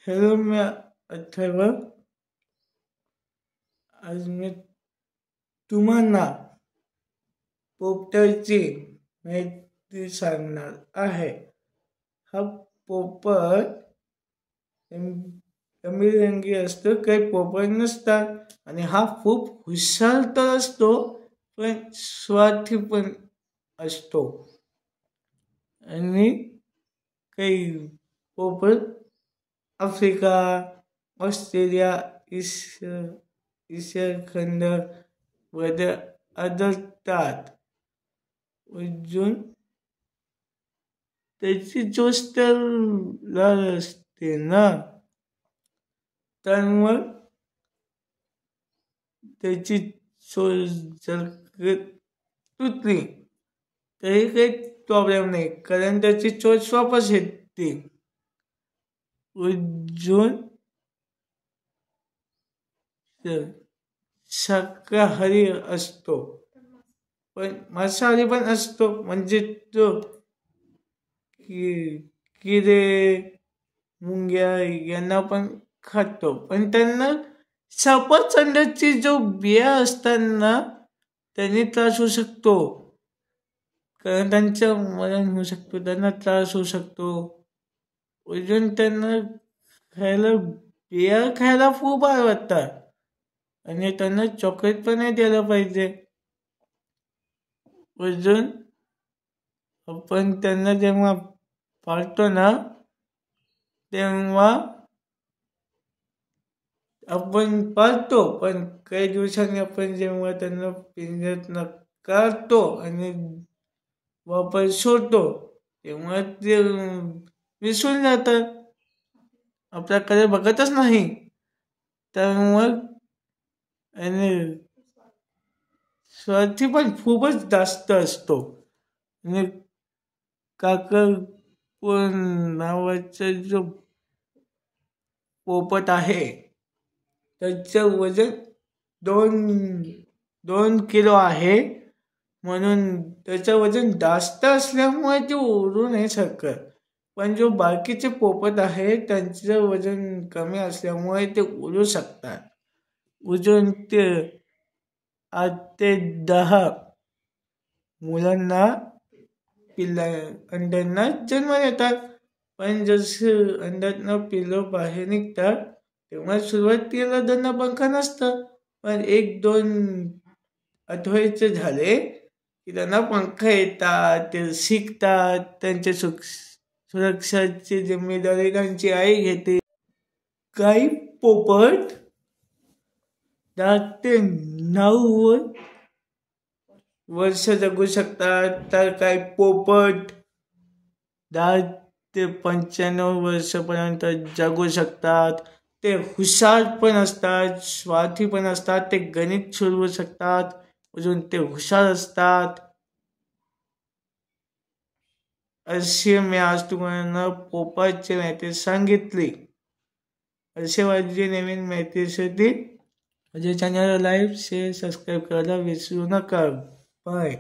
Hello, मी अथर्व. आज मी तुम्हाला पोपटाची माहिती सांगणार आहे. हा पोपट रंगीबेरंगी असतो, काही पोपट नसतात आणि हा खूप हुशार तर असतो पण स्वार्थी पण असतो. आणि काही पोपट आफ्रिका, ऑस्ट्रेलिया, ईशान्य खंड मध्ये आढळतात. अजून त्याची चोच तर लाल असते ना, तर मग त्याची चोच जर तुटली तरी काही प्रॉब्लेम नाही, कारण त्याची चोच वापस येते. अजून शाकाहारी असतो, पण मांसाहारी पण असतो. म्हणजे तो किडे, मुंग्या यांना पण खातो. पण त्यांना सफरचंदाची जो बिया असतात ना, त्यांनी त्रास होऊ शकतो, कारण त्यांचं मरण होऊ शकतो, त्यांना त्रास होऊ शकतो. अजून त्यांना बिया खायला खूप आवडतात आणि त्यांना चॉकलेट पण नाही द्यायला पाहिजे. अजून आपण त्यांना जेव्हा पाळतो ना, तेव्हा आपण पाळतो, पण काही दिवसांनी आपण जेव्हा त्यांना पिंजऱ्यातनं काढतो आणि वापस सोडतो, तेव्हा ते विसरून जातात, आपल्याकडे बघतच नाही. तर मग आणि स्वार्थी पण खूपच जास्त असतो. आणि काकर नावाचा जो पोपट आहे, त्याचं वजन 2 किलो आहे. म्हणून त्याचं वजन जास्त असल्यामुळे ते उडू नाही शकत. पण जो बाकीचे पोपट आहे त्यांचं वजन कमी असल्यामुळे ते उडू शकतात. अजून ते 8 ते 10 मुलांना अंड्यांना जन्म देतात. पण जसं अंड्यातनं पिल्लं बाहेर निघतात तेव्हा सुरुवातीला त्यांना पंख नसतं, पण 1-2 आठवड्याचे झाले की त्यांना पंख येतात, ते शिकतात. त्यांच्या सुरक्षाची जिम्मेदारी त्यांची आई घेते. काही पोपट 10 ते 9 वर्ष जगू शकतात, तर काही पोपट 10 ते 95 वर्षापर्यंत जगू शकतात. ते हुशार पण असतात, स्वार्थी पण असतात, ते गणित सोडवू शकतात. अजून ते हुशार असतात. असे मी आज तुम्हाला पोपटची माहिती सांगितली. असे वाटते नवीन माहितीसाठी माझ्या चॅनलला लाईक, शेअर, सबस्क्राईब करायला विसरू नका. बाय.